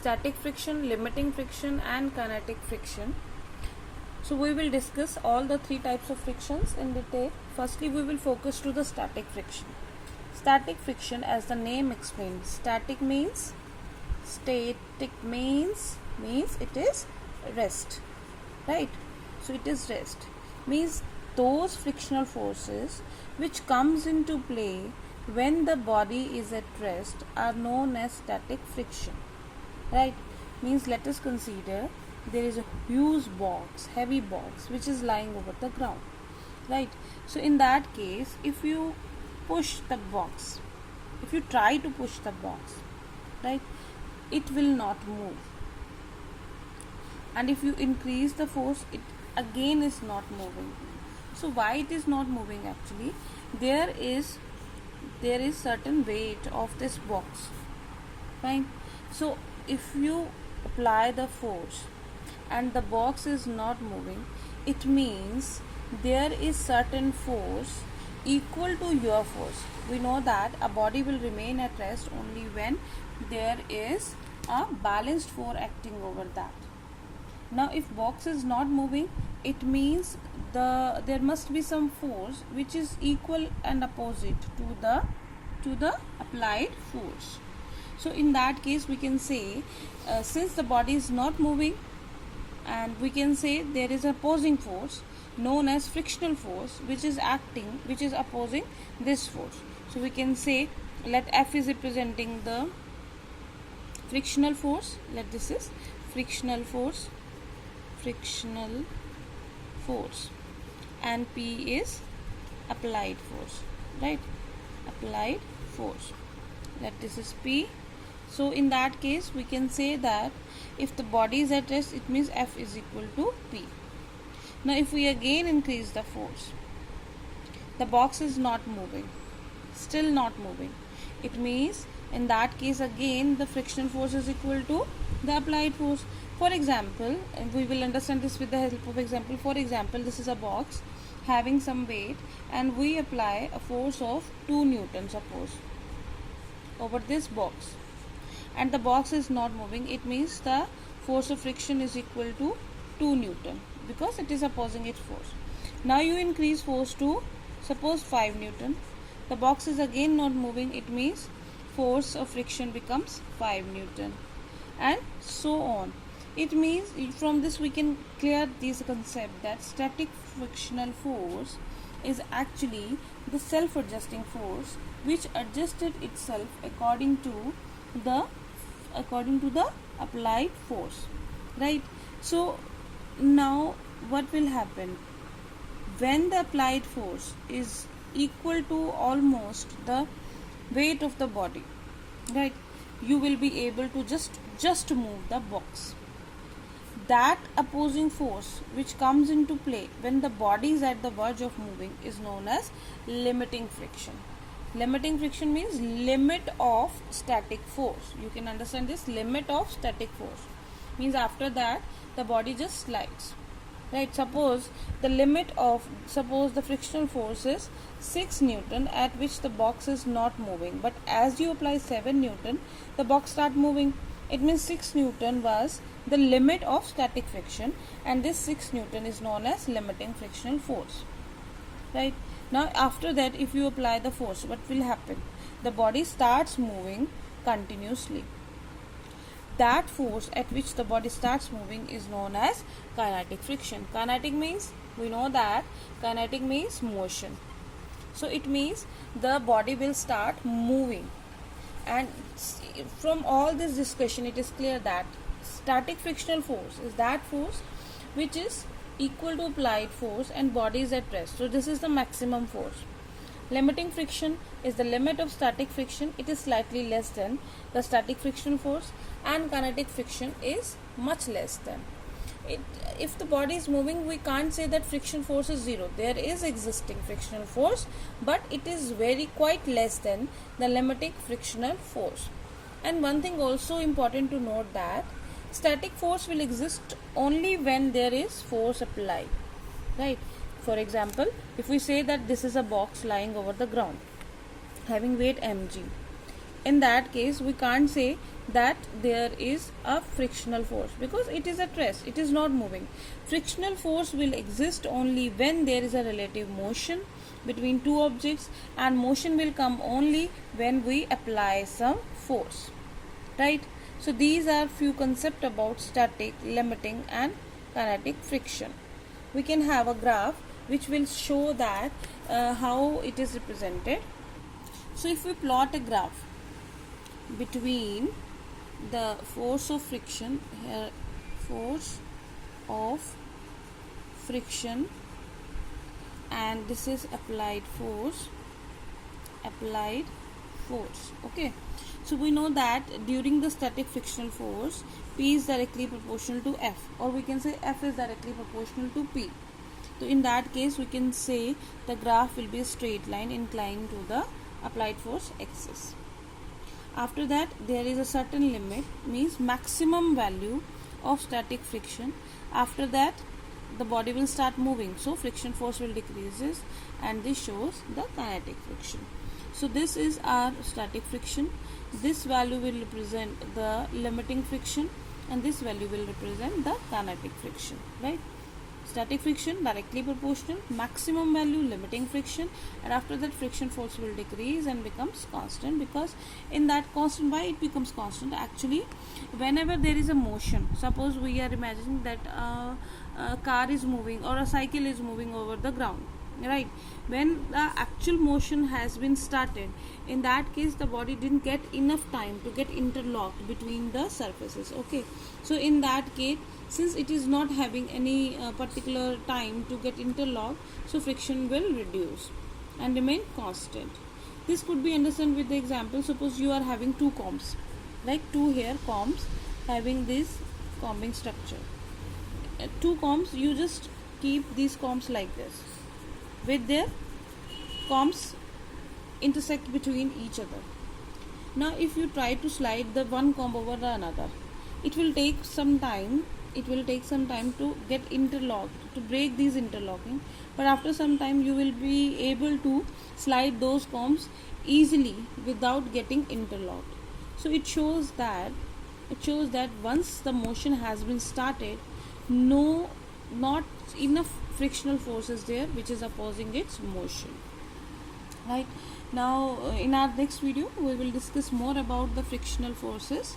static friction, limiting friction and kinetic friction. So we will discuss all the three types of frictions in detail. Firstly, we will focus to the static friction. Static friction, as the name explains, static means it is rest, right? So it is rest means those frictional forces which comes into play when the body is at rest are known as static friction, right? Means let us consider there is a huge box, heavy box, which is lying over the ground, right? So in that case, if you push the box, if you try to push the box, right, it will not move. And if you increase the force, it again is not moving. So why it is not moving? Actually, there is certain weight of this box, fine. So if you apply the force and the box is not moving, it means there is certain force equal to your force. We know that a body will remain at rest only when there is a balanced force acting over that. Now if box is not moving, it means there must be some force which is equal and opposite to the applied force. So in that case, we can say since the body is not moving, and we can say there is opposing force known as frictional force which is opposing this force. So we can say, let F is representing the frictional force, let this is frictional force, and P is applied force, right? Applied force, let this is P. So in that case, we can say that if the body is at rest, it means F is equal to P. Now if we again increase the force, the box is not moving, still not moving, it means in that case again the frictional force is equal to the applied force. For example, we will understand this with the help of example. For example, this is a box having some weight and we apply a force of 2 Newton, suppose, over this box, and the box is not moving. It means the force of friction is equal to 2 Newton because it is opposing its force. Now you increase force to, suppose, 5 Newton. The box is again not moving. It means force of friction becomes 5 Newton, and so on. It means from this we can clear this concept that static frictional force is actually the self-adjusting force which adjusted itself according to the applied force, right? So now what will happen when the applied force is equal to almost the weight of the body, right? You will be able to just move the box. That opposing force which comes into play when the body is at the verge of moving is known as limiting friction. Limiting friction means limit of static force. You can understand this, limit of static force means after that the body just slides, right? Suppose the frictional force is 6 Newton at which the box is not moving, but as you apply 7 Newton, the box start moving. It means 6 Newton was the limit of static friction, and this 6 Newton is known as limiting frictional force, right? Now after that, if you apply the force, what will happen? The body starts moving continuously. That force at which the body starts moving is known as kinetic friction. Kinetic means, we know that kinetic means motion. So it means the body will start moving. And from all this discussion, it is clear that static frictional force is that force which is equal to applied force and body is at rest. So this is the maximum force. Limiting friction is the limit of static friction. It is slightly less than the static frictional force, and kinetic friction is much less than it. If the body is moving, we can't say that friction force is 0. There is existing frictional force, but it is quite less than the limiting frictional force. And one thing also important to note, that static force will exist only when there is force applied, right? For example, if we say that this is a box lying over the ground having weight mg, in that case we can't say that there is a frictional force because it is at rest, it is not moving. Frictional force will exist only when there is a relative motion between two objects, and motion will come only when we apply some force, right? So these are few concepts about static, limiting and kinetic friction. We can have a graph which will show that how it is represented. So if we plot a graph between the force of friction here, force of friction, and this is applied force, okay. So we know that during the static frictional force, P is directly proportional to F, or we can say F is directly proportional to P. So in that case we can say the graph will be a straight line inclined to the applied force axis. After that there is a certain limit, means maximum value of static friction. After that the body will start moving, so friction force will decreases, and this shows the kinetic friction. So this is our static friction. This value will represent the limiting friction, and this value will represent the kinetic friction, right? Static friction directly proportional, maximum value limiting friction, and after that friction force will decrease and becomes constant, because in that constant, why it becomes constant? Actually, whenever there is a motion, suppose we are imagining that a car is moving or a cycle is moving over the ground, right? When the actual motion has been started, in that case the body didn't get enough time to get interlocked between the surfaces, okay. So in that case, since it is not having any particular time to get interlocked, so friction will reduce and remain constant. This could be understood with the example. Suppose you are having two combs, like two hair combs having this combing structure. Two combs, you just keep these combs like this with their combs intersect between each other. Now if you try to slide the one comb over the another, it will take some time, to get interlocked, to break these interlocking, but after some time you will be able to slide those combs easily without getting interlocked. So it shows that once the motion has been started, not enough frictional force is there which is opposing its motion, right? Now in our next video we will discuss more about the frictional forces.